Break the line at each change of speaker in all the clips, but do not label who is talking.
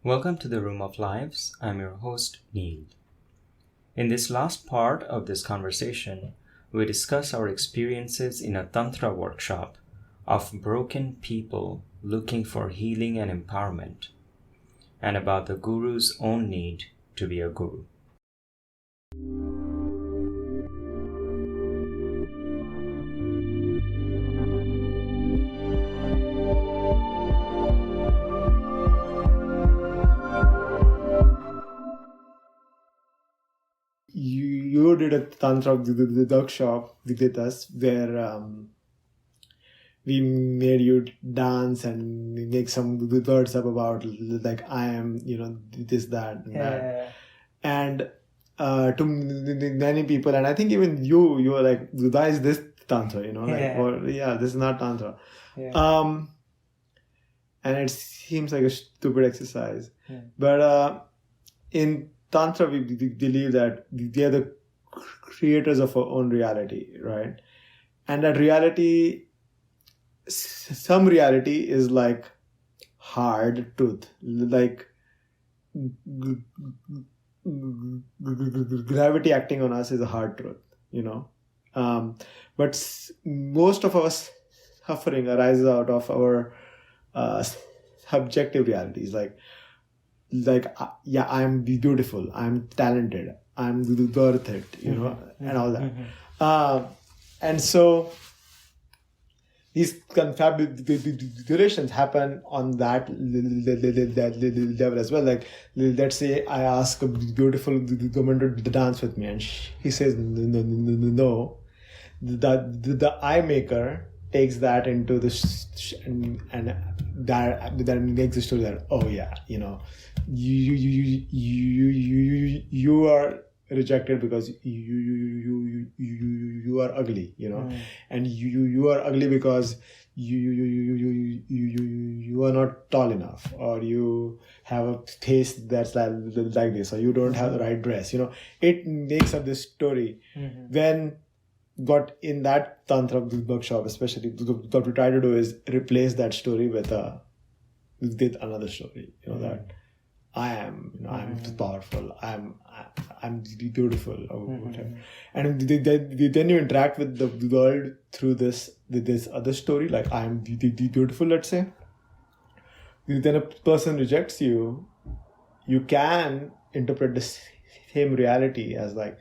Welcome to the Room of Lives. I'm your host, Neil. In this last part of this conversation, we discuss our experiences in a Tantra workshop of broken people looking for healing and empowerment, and about the Guru's own need to be a Guru.
You did a Tantra workshop with us where we made you dance and make some words up about like I am, this, that, and that. And to many people, and I think even you were like, Buddha is this Tantra, this is not Tantra. And it seems like a stupid exercise. But in Tantra, we believe that we are the creators of our own reality, right? And that reality, some reality is like hard truth, like gravity acting on us is a hard truth, but most of our suffering arises out of our subjective realities, like I'm beautiful, I'm talented, I'm worth it, and all that. And so these confabulations happen on that level as well. Like, let's say I ask a beautiful woman to dance with me, and he says no. The eye maker takes that into the and that makes the story that you are rejected because you are ugly, and you are ugly because you are not tall enough, or you have a face that's like this, or you don't have the right dress. It makes up this story. When got in that Tantra workshop, especially, what we try to do is replace that story with another story. That I am, I'm powerful, I'm beautiful, or whatever. And then you interact with the world through this other story, like I am beautiful, let's say. Then a person rejects you, you can interpret the same reality as like,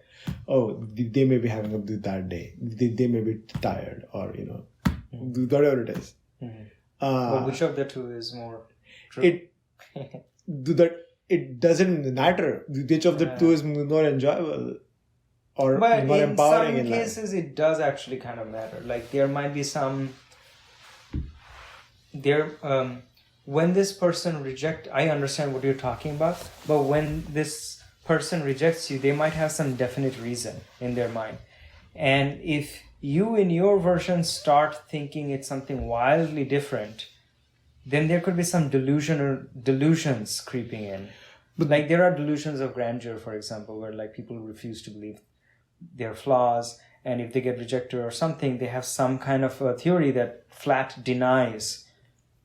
oh, they may be having a bad day, they may be tired, or whatever it is.
But which of the two is more true?
It doesn't matter which of the two is more enjoyable or
but
more empowering.
In some cases, it does actually kind of matter. Like, there might be when this person I understand what you're talking about, but when this person rejects you, they might have some definite reason in their mind. And if you, in your version, start thinking it's something wildly different, then there could be some delusions creeping in. But like, there are delusions of grandeur, for example, where like people refuse to believe their flaws, and if they get rejected or something, they have some kind of a theory that flat denies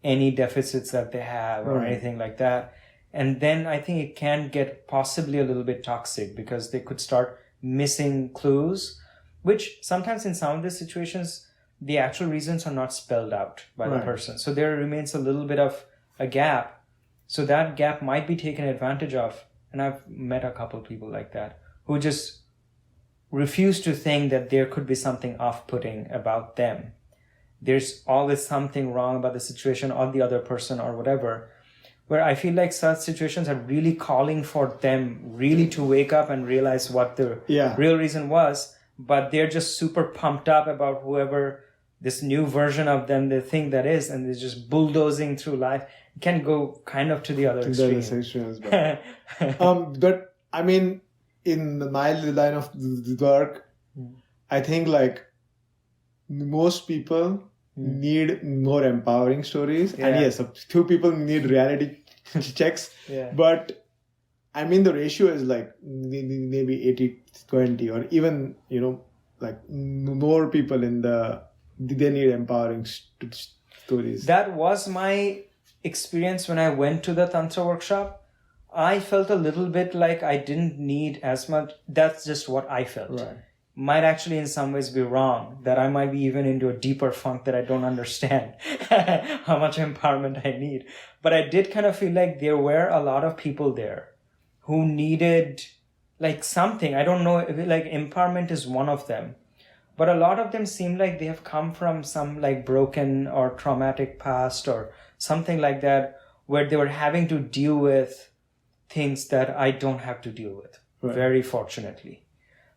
any deficits that they have or anything like that. And then I think it can get possibly a little bit toxic, because they could start missing clues, which sometimes in some of the situations, the actual reasons are not spelled out by the person. So there remains a little bit of a gap. So that gap might be taken advantage of. And I've met a couple people like that who just refuse to think that there could be something off-putting about them. There's always something wrong about the situation or the other person or whatever, where I feel like such situations are really calling for them really to wake up and realize what the real reason was. But they're just super pumped up about whoever this new version of them they think that is, and they're just bulldozing through life. It can go kind of to the other extreme.
But I mean, in my line of work, I think like most people need more empowering stories. And yes, a few people need reality checks. But I mean, the ratio is like maybe 80-20, or even, like more people they need empowering stories.
That was my experience when I went to the Tantra workshop. I felt a little bit like I didn't need as much. That's just what I felt.
Right.
Might actually in some ways be wrong, that I might be even into a deeper funk that I don't understand how much empowerment I need. But I did kind of feel like there were a lot of people there who needed like something. I don't know, like empowerment is one of them. But a lot of them seem like they have come from some like broken or traumatic past or something like that, where they were having to deal with things that I don't have to deal with,
Right.
very fortunately.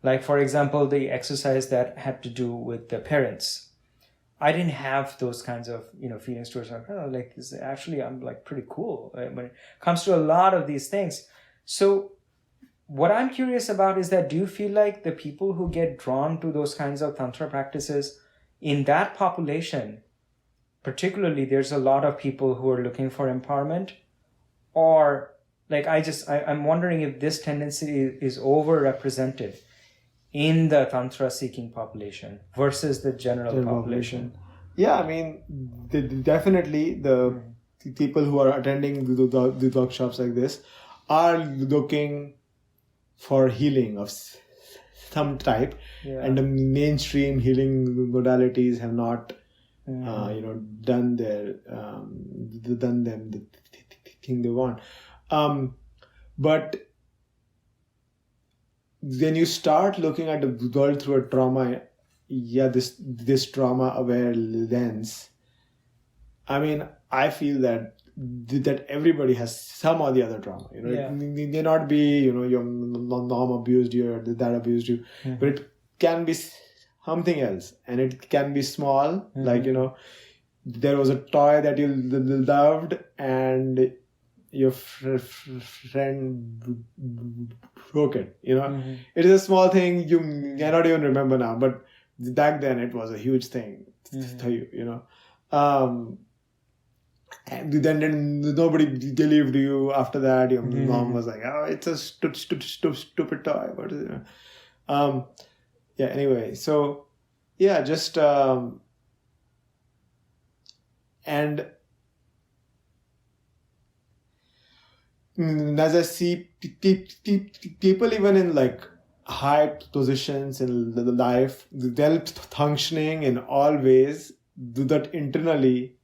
Like, for example, the exercise that had to do with the parents. I didn't have those kinds of, feelings towards like, oh, like this actually, I'm like pretty cool when it comes to a lot of these things. So what I'm curious about is that, do you feel like the people who get drawn to those kinds of Tantra practices in that population, particularly, there's a lot of people who are looking for empowerment, or like, I'm wondering if this tendency is overrepresented in the Tantra seeking population versus the general population.
Yeah, I mean, definitely the people who are attending the workshops like this are looking for healing of some type, and the mainstream healing modalities have not, done them the thing they want. But when you start looking at the world through a trauma, this trauma aware lens, I mean, I feel that everybody has some or the other trauma. It may not be, your mom abused you or dad abused you, but it can be something else, and it can be small, like, there was a toy that you loved and your friend broke it. It is a small thing you cannot even remember now, but back then it was a huge thing to you. And then nobody believed you after that. Your mom was like, oh, it's a stupid toy. What is it? Anyway, so just and as I see people even in like high positions in the life, they're functioning in all ways, that internally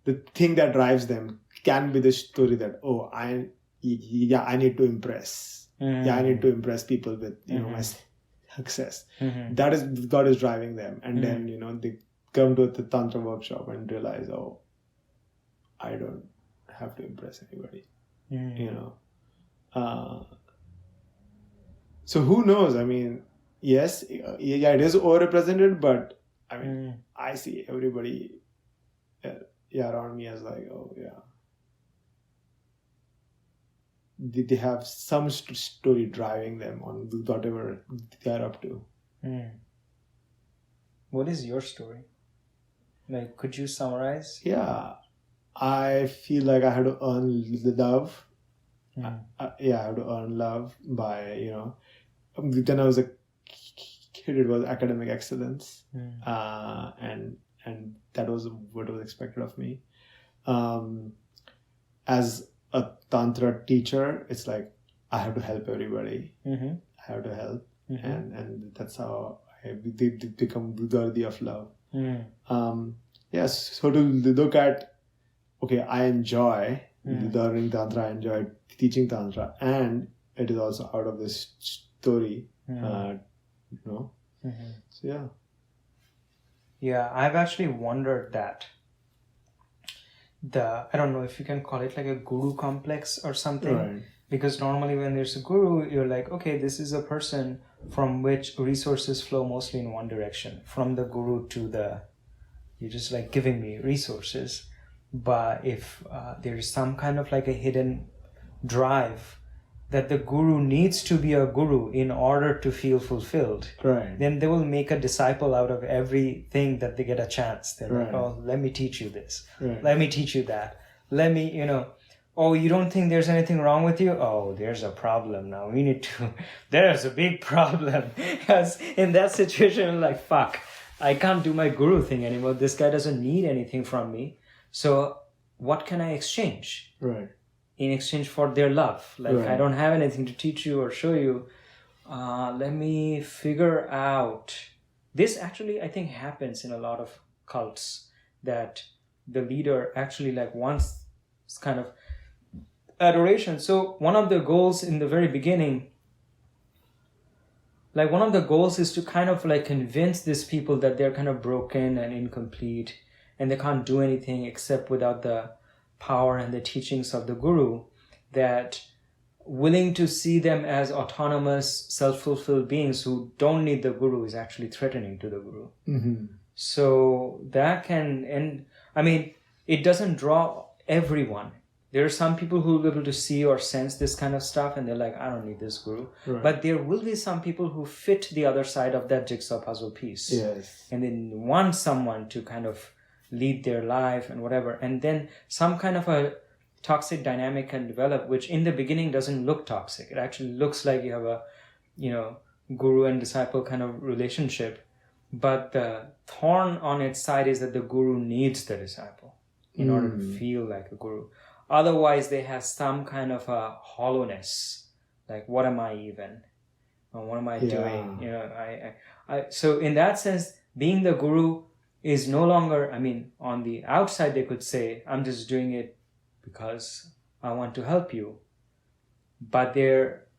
the thing that drives them can be the story that, oh, I need to impress. I need to impress people with my success. That is God is driving them, and then they come to the Tantra workshop and realize, oh, I don't have to impress anybody. So who knows? I mean, yes, it is overrepresented, but I mean, I see everybody around me as like, oh yeah, they have some story driving them on whatever they're up to.
What is your story? Like, could you summarize?
Yeah, I feel like I had to earn the love. I had to earn love by, when I was a kid, it was academic excellence. And that was what was expected of me. As a Tantra teacher, it's like, I have to help everybody. I have to help. And that's how I become worthy of love. So to look at, okay, I enjoy learning Tantra, I enjoy teaching Tantra, and it is also out of this story, So
I've actually wondered that I don't know if you can call it like a guru complex or something,
right.
Because normally when there's a guru, you're like, okay, this is a person from which resources flow mostly in one direction, from the guru to you're just like giving me resources. But if there is some kind of like a hidden drive that the guru needs to be a guru in order to feel fulfilled,
right.
Then they will make a disciple out of everything that they get a chance. They're
right.
like, oh, let me teach you this.
Right.
Let me teach you that. Let me, oh, you don't think there's anything wrong with you? Oh, there's a problem now. We need to, there's a big problem. Because in that situation, I'm like, fuck, I can't do my guru thing anymore. This guy doesn't need anything from me. So what can I exchange?
Right.
in exchange for their love. Like,
Right.
I don't have anything to teach you or show you. Let me figure out. This actually, I think, happens in a lot of cults, that the leader actually like wants kind of adoration. So one of the goals in the very beginning, like one of the goals is to kind of like convince these people that they're kind of broken and incomplete and they can't do anything except without the power and the teachings of the guru, that willing to see them as autonomous, self-fulfilled beings who don't need the guru is actually threatening to the guru.
Mm-hmm.
So that can, and I mean, it doesn't draw everyone. There are some people who will be able to see or sense this kind of stuff and they're like, I don't need this guru.
Right.
But there will be some people who fit the other side of that jigsaw puzzle piece.
Yes.
And they want someone to kind of lead their life and whatever. And then some kind of a toxic dynamic can develop, which in the beginning doesn't look toxic. It actually looks like you have a, guru and disciple kind of relationship. But the thorn on its side is that the guru needs the disciple in order to feel like a guru. Otherwise, they have some kind of a hollowness. Like, what am I even? Or what am I doing? So in that sense, being the guru is no longer, I mean, on the outside, they could say, I'm just doing it because I want to help you. But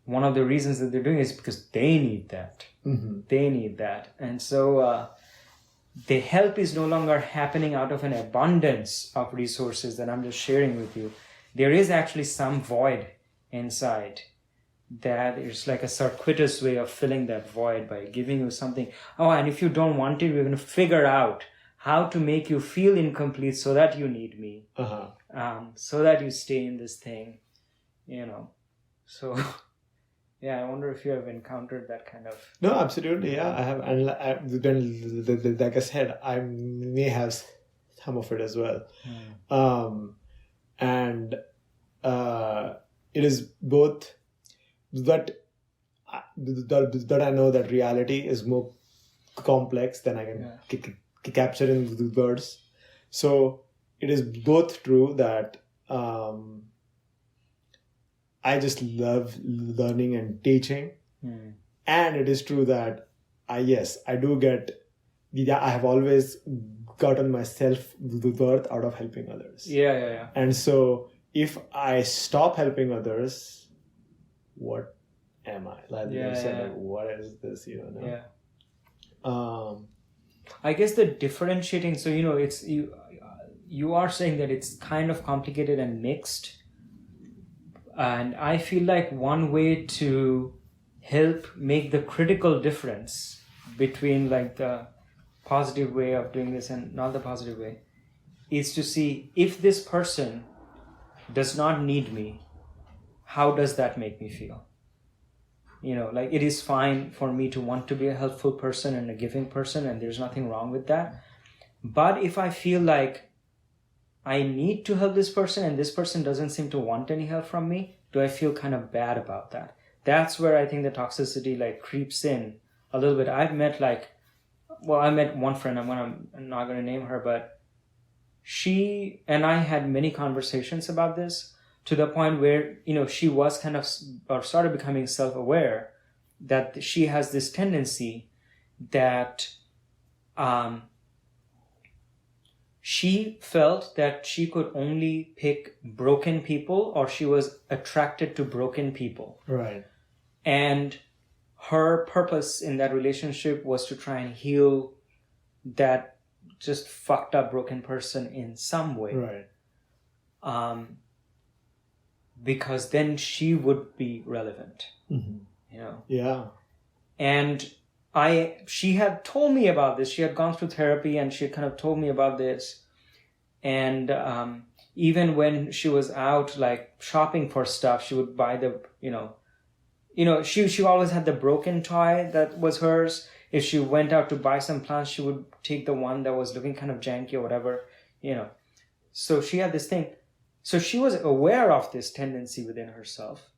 one of the reasons that they're doing it is because they need that.
Mm-hmm.
They need that. And so the help is no longer happening out of an abundance of resources that I'm just sharing with you. There is actually some void inside that is like a circuitous way of filling that void by giving you something. Oh, and if you don't want it, we're going to figure out how to make you feel incomplete so that you need me. So that you stay in this thing, So, yeah, I wonder if you have encountered that kind of...
No, absolutely, yeah, I have. And then, like I said, I may have some of it as well. And it is both that I know that reality is more complex than I can capture in the words. So it is both true that I just love learning and teaching, and it is true that I do get. I have always gotten my self-worth out of helping others.
Yeah.
And so if I stop helping others, what am I? Like you said, like, what is this? No?
Yeah. I guess the differentiating. So it's you are saying that it's kind of complicated and mixed, and I feel like one way to help make the critical difference between like the positive way of doing this and not the positive way is to see if this person does not need me, how does that make me feel? Like it is fine for me to want to be a helpful person and a giving person, and there's nothing wrong with that. But if I feel like I need to help this person and this person doesn't seem to want any help from me, do I feel kind of bad about that? That's where I think the toxicity like creeps in a little bit. I met one friend, I'm not going to name her, but she and I had many conversations about this to the point where, she was kind of, or started becoming self-aware that she has this tendency that she felt that she could only pick broken people, or she was attracted to broken people.
Right.
And her purpose in that relationship was to try and heal that just fucked up broken person in some way.
Right.
Because then she would be relevant.
Yeah.
And she had told me about this. She had gone through therapy and she had kind of told me about this. And even when she was out like shopping for stuff, she would buy she always had the broken toy that was hers. If she went out to buy some plants, she would take the one that was looking kind of janky or whatever, So she had this thing. So she was aware of this tendency within herself.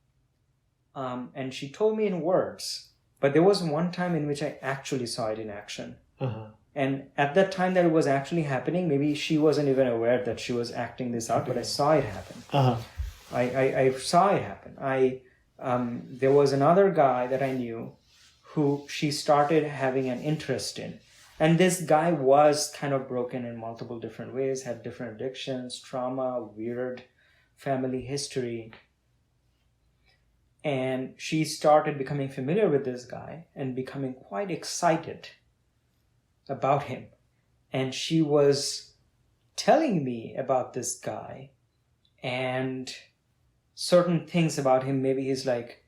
And she told me in words. But there was one time in which I actually saw it in action. And at that time that it was actually happening, maybe she wasn't even aware that she was acting this out, but I saw it happen. I saw it happen. There was another guy that I knew who she started having an interest in. And this guy was kind of broken in multiple different ways, had different addictions, trauma, weird family history. And she started becoming familiar with this guy and becoming quite excited about him. And she was telling me about this guy and certain things about him. Maybe his like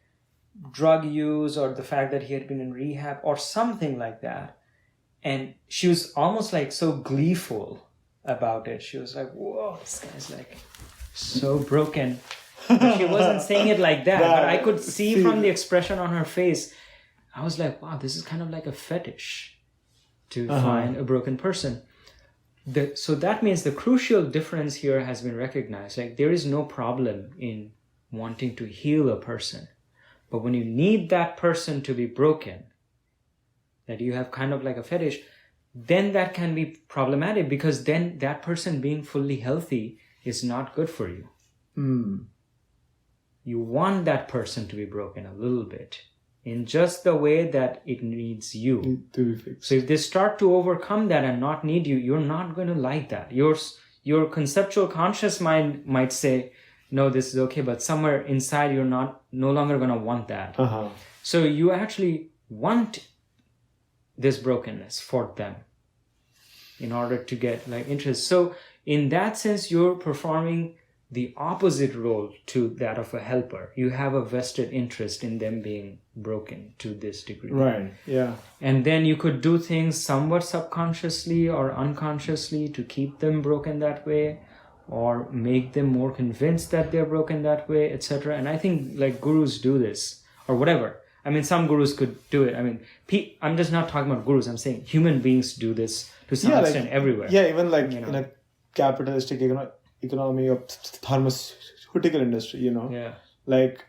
drug use or the fact that he had been in rehab or something like that. And she was almost like so gleeful about it. She was like, whoa, this guy's like so broken. But she wasn't saying it like that. But I could see from the expression on her face, I was like, wow, this is kind of like a fetish to find a broken person. So that means the crucial difference here has been recognized. Like there is no problem in wanting to heal a person. But when you need that person to be broken, that you have kind of like a fetish, then that can be problematic because then that person being fully healthy is not good for you. You want that person to be broken a little bit in just the way that it needs you. So if they start to overcome that and not need you, you're not going to like that. Your conceptual conscious mind might say, no, this is okay, but somewhere inside you're no longer going to want that. So you actually want this brokenness for them in order to get like interest. So in that sense, you're performing the opposite role to that of a helper. You have a vested interest in them being broken to this degree.
Right, yeah.
And then you could do things somewhat subconsciously or unconsciously to keep them broken that way or make them more convinced that they're broken that way, etc. And I think like gurus do this or whatever. I mean, some gurus could do it. I mean, I'm just not talking about gurus. I'm saying human beings do this to some extent everywhere.
Yeah, even like in a capitalistic economy of pharmaceutical industry,
Yeah.
Like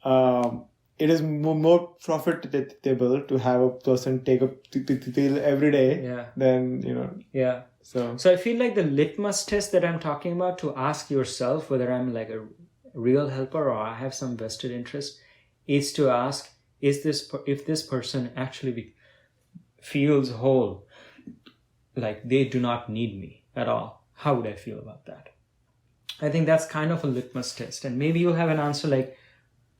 it is more profitable to have a person take a pill every day than,
Yeah. So I feel like the litmus test that I'm talking about to ask yourself whether I'm like a real helper or I have some vested interest is to ask, if this person actually feels whole, like they do not need me at all, how would I feel about that? I think that's kind of a litmus test. And maybe you'll have an answer like,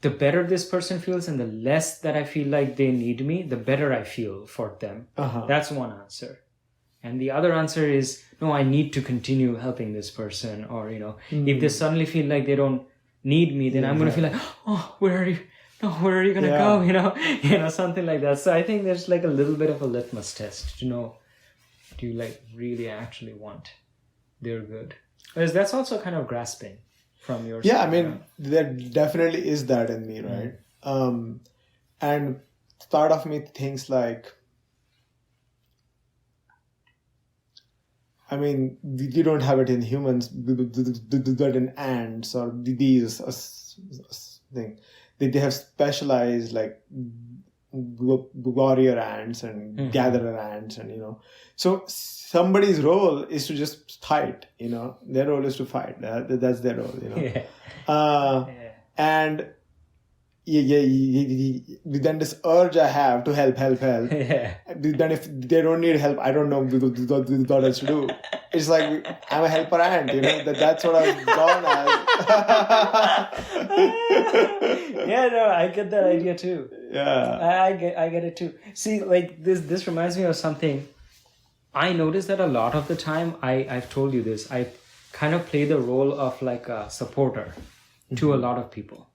the better this person feels and the less that I feel like they need me, the better I feel for them. That's one answer. And the other answer is, no, I need to continue helping this person. Or, if they suddenly feel like they don't need me, then I'm going to feel like, oh, where are you? No, where are you going to go? Something like that. So I think there's like a little bit of a litmus test to know, do you like really actually want their good? Because that's also kind of grasping from your side.
Yeah, I mean, there definitely is that in me, right? And part of me thinks like, I mean, you don't have it in humans, but in ants or these thing. They have specialized like warrior ants and gatherer ants, and so somebody's role is to just fight. Their role is to fight. That's their role. And then this urge I have to help. Then if they don't need help, I don't know what else to do. It's like I'm a helper ant, that's what I've gone as.
Yeah, no, I get that idea too.
Yeah,
I get it too. See, like this reminds me of something. I noticed that a lot of the time, I've told you this, I kind of play the role of like a supporter to a lot of people.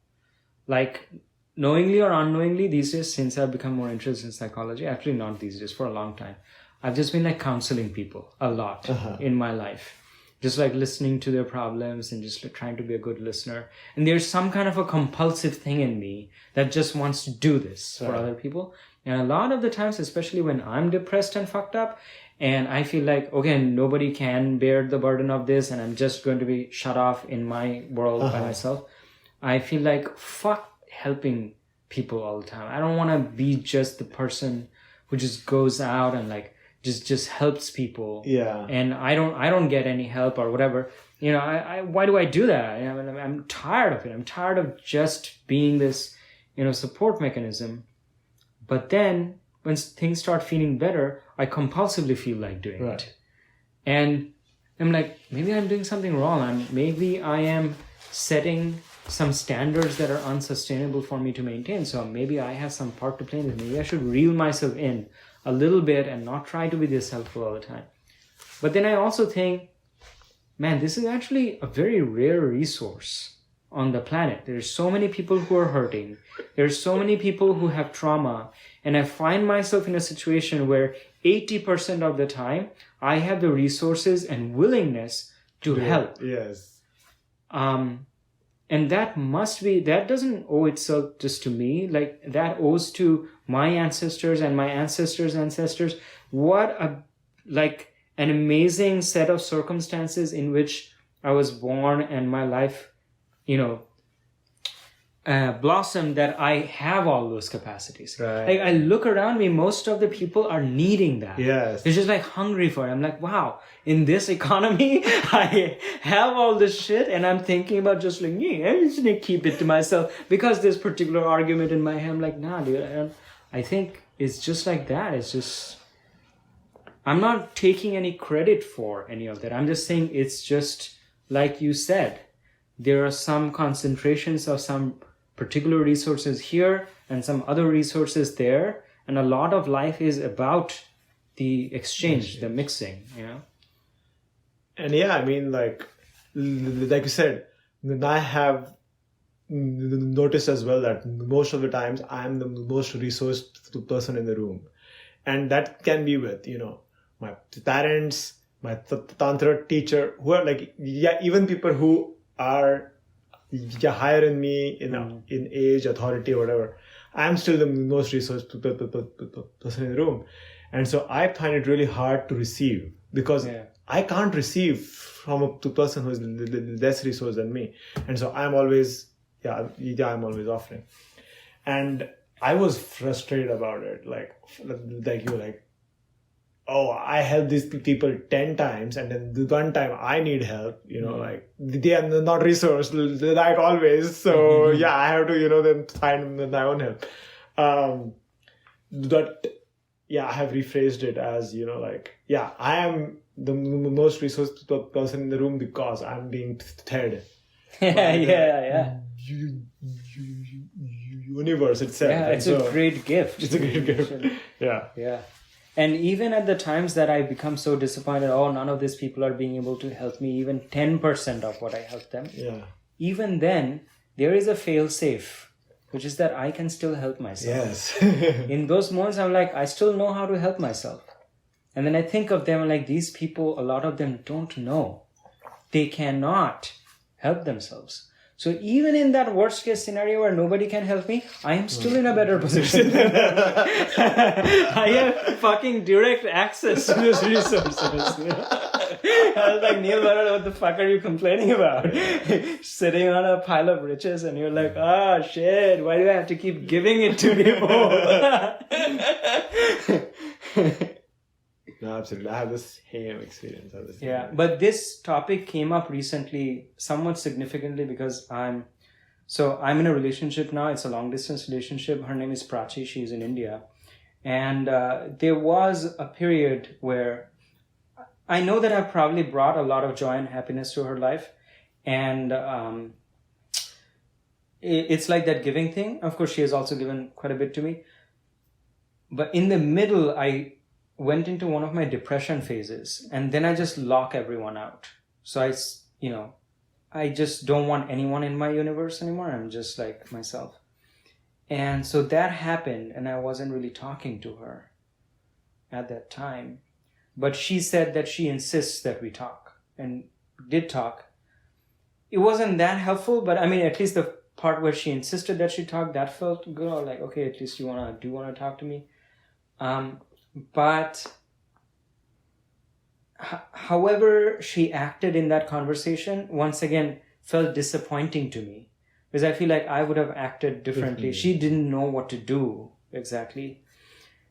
Like knowingly or unknowingly these days, since I've become more interested in psychology, actually not these days, for a long time, I've just been like counseling people a lot in my life. Just like listening to their problems and just like trying to be a good listener. And there's some kind of a compulsive thing in me that just wants to do this for other people. And a lot of the times, especially when I'm depressed and fucked up, and I feel like, okay, nobody can bear the burden of this and I'm just going to be shut off in my world by myself, I feel like, fuck helping people all the time. I don't want to be just the person who just goes out and like just helps people.
Yeah.
And I don't get any help or whatever. Why do I do that? I'm tired of it. I'm tired of just being this, support mechanism. But then when things start feeling better, I compulsively feel like doing it. And I'm like, maybe I'm doing something wrong. Maybe I am setting some standards that are unsustainable for me to maintain. So maybe I have some part to play in this. Maybe I should reel myself in a little bit and not try to be this helpful all the time. But then I also think, man, this is actually a very rare resource on the planet. There's so many people who are hurting. There's so many people who have trauma. And I find myself in a situation where 80% of the time, I have the resources and willingness to help.
Yes.
And that doesn't owe itself just to me. Like, that owes to my ancestors and my ancestors' ancestors. What an amazing set of circumstances in which I was born and my life, blossomed, that I have all those capacities.
Right.
Like, I look around me, most of the people are needing that.
Yes.
They're just like hungry for it. I'm like, wow, in this economy, I have all this shit and I'm thinking about just like, yeah, I'm just gonna keep it to myself because this particular argument in my head. I'm like, nah, dude, I think it's just like that. It's just, I'm not taking any credit for any of that. I'm just saying it's just like you said, there are some concentrations of some particular resources here and some other resources there. And a lot of life is about the exchange, the mixing,
And yeah, I mean, like you said, I have noticed as well that most of the times I'm the most resourced person in the room. And that can be with, my parents, my Tantra teacher, who are like, even people who are higher in me in age, authority, or whatever. I'm still the most resourced person in the room. And so I find it really hard to receive because I can't receive from a person who is less resourced than me. And so I'm always, I'm always offering. And I was frustrated about it. Like oh, I help these people 10 times and then the one time I need help, like they are not resourced like always. So I have to, then find my own help. But I have rephrased it as, I am the most resourced person in the room because I'm being fed. Universe itself.
Yeah, it's a great gift.
It's a great gift. Yeah.
And even at the times that I become so disappointed, none of these people are being able to help me, even 10% of what I help them.
Yeah.
Even then, there is a fail-safe, which is that I can still help myself.
Yes.
In those moments, I'm like, I still know how to help myself. And then I think of them like, these people, a lot of them don't know. They cannot help themselves. So even in that worst case scenario where nobody can help me, I am still in a better position than them. I have fucking direct access to those resources. I was like, Neil, what the fuck are you complaining about? Sitting on a pile of riches and you're like, shit, why do I have to keep giving it to people?
No, absolutely. I have the same experience.
But this topic came up recently somewhat significantly because I'm in a relationship now. It's a long distance relationship. Her name is Prachi. She's in India. And there was a period where I know that I've probably brought a lot of joy and happiness to her life. And it's like that giving thing. Of course, she has also given quite a bit to me. But in the middle, I went into one of my depression phases, and then I just lock everyone out. So I just don't want anyone in my universe anymore. I'm just like myself. And so that happened, and I wasn't really talking to her at that time. But she said that she insists that we talk, and did talk. It wasn't that helpful, but I mean, at least the part where she insisted that she talk, that felt good. I was like, okay, at least you want to talk to me. But however she acted in that conversation, once again, felt disappointing to me. Because I feel like I would have acted differently. She didn't know what to do exactly.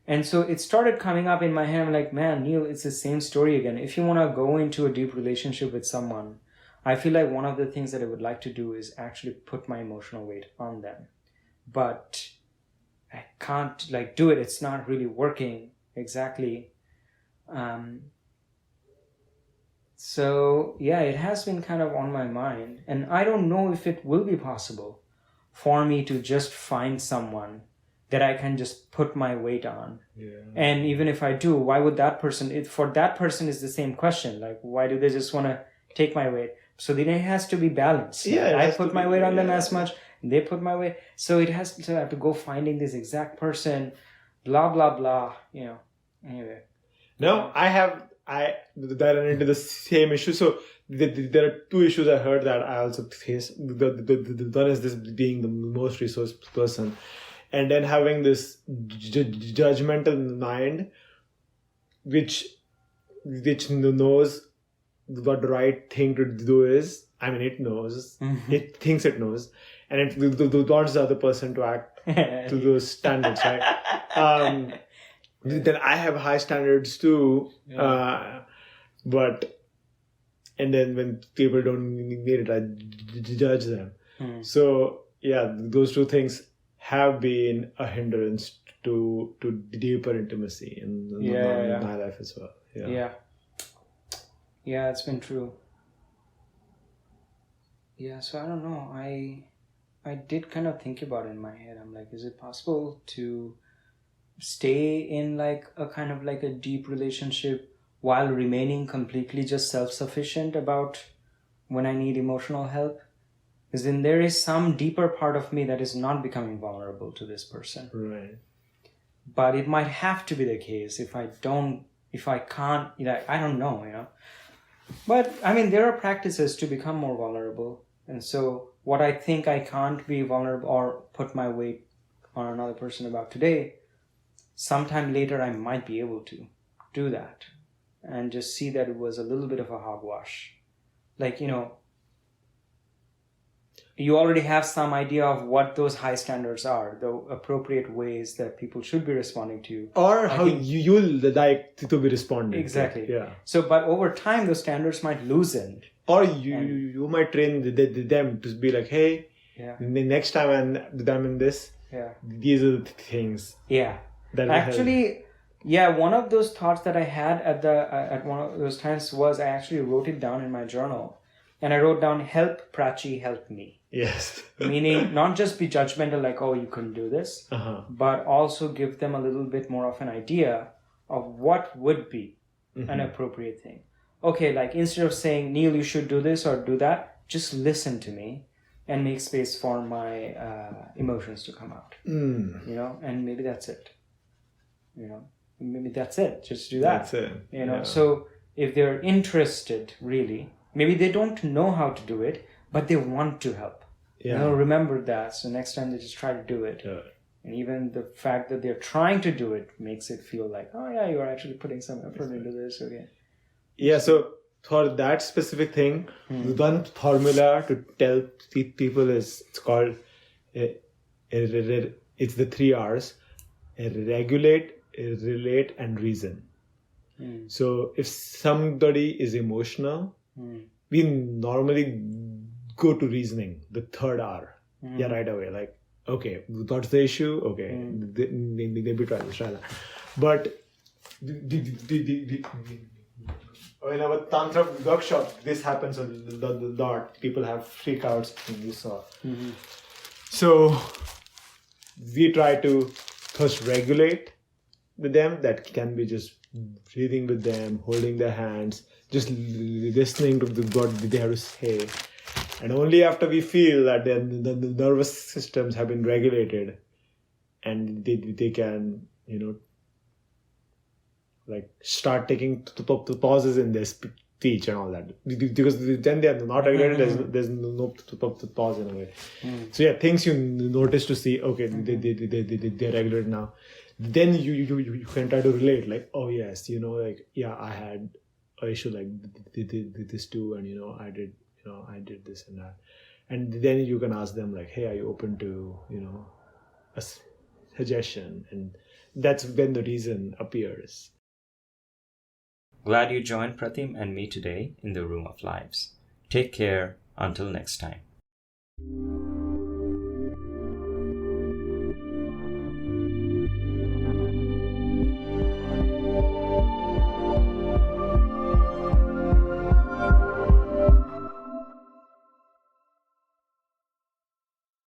And so it started coming up in my head. I'm like, man, Neil, it's the same story again. If you want to go into a deep relationship with someone, I feel like one of the things that I would like to do is actually put my emotional weight on them. But I can't like do it. It's not really working exactly. So yeah, it has been kind of on my mind. And I don't know if it will be possible for me to just find someone that I can just put my weight on.
Yeah.
And even if I do, why would that person, for that person is the same question. Like, why do they just want to take my weight? So then it has to be balanced. Like,
Yeah,
I put my weight on them as much, they put my weight. So it has to have to go finding this exact person, blah, blah, blah, anyway.
No, I that run into the same issue. So there are two issues I heard that I also face. The one is this being the most resource person, and then having this judgmental mind, which knows what the right thing to do is. I mean, it knows.
Mm-hmm.
It thinks it knows, and it wants the other person to act to those standards, right? Then I have high standards too, but and then when people don't meet it, I judge them. So yeah, those two things have been a hindrance to deeper intimacy in my life as well.
Yeah, it's been true. Yeah, so I don't know. I did kind of think about it in my head. I'm like, is it possible to stay in like a kind of like a deep relationship while remaining completely just self-sufficient about when I need emotional help? Because then there is some deeper part of me that is not becoming vulnerable to this person.
Right.
But it might have to be the case if I can't, I don't know, But I mean, there are practices to become more vulnerable. And so what I think I can't be vulnerable or put my weight on another person about today, sometime later I might be able to do that and just see that it was a little bit of a hogwash. Like, you already have some idea of what those high standards are, the appropriate ways that people should be responding to.
Or how you'll like to be responding.
Exactly.
Yeah.
So, but over time, those standards might loosen.
Or you might train them to be like, hey, next time I'm in this, these are the things.
Yeah. Actually, one of those thoughts that I had at one of those times was I actually wrote it down in my journal. And I wrote down, help Prachi, help me.
Yes.
Meaning not just be judgmental like, oh, you couldn't do this, but also give them a little bit more of an idea of what would be an appropriate thing. Okay, like instead of saying, Neil, you should do this or do that, just listen to me and make space for my emotions to come out. And maybe that's it. Maybe that's it. Just do that.
That's it.
So if they're interested, really, maybe they don't know how to do it, but they want to help. Remember that. So next time they just try to do it. And even the fact that they're trying to do it makes it feel like, oh yeah, you're actually putting some effort into this. Okay.
Yeah, so for that specific thing, one formula to tell people is, it's called, it's the 3 R's: regulate, relate, and reason. So if somebody is emotional, we normally go to reasoning, the 3rd R. Right away. Like, okay, what's the issue? Okay, maybe try that. But in our Tantra workshop, this happens a lot. People have freakouts, you saw. So we try to first regulate with them. That can be just breathing with them, holding their hands, just listening to what they have to say. And only after we feel that the nervous systems have been regulated and they can, like start taking pauses in their speech and all that. Because then they are not regulated, there's no pause in a way. So yeah, things you notice to see, okay, they're regulated now. Then you can try to relate, like, oh yes, I had an issue like this too, and I did this and that. And then you can ask them like, hey, are you open to, a suggestion? And that's when the reason appears. Glad you joined Pratim and me today in the Room of Lives.
Take care until next time.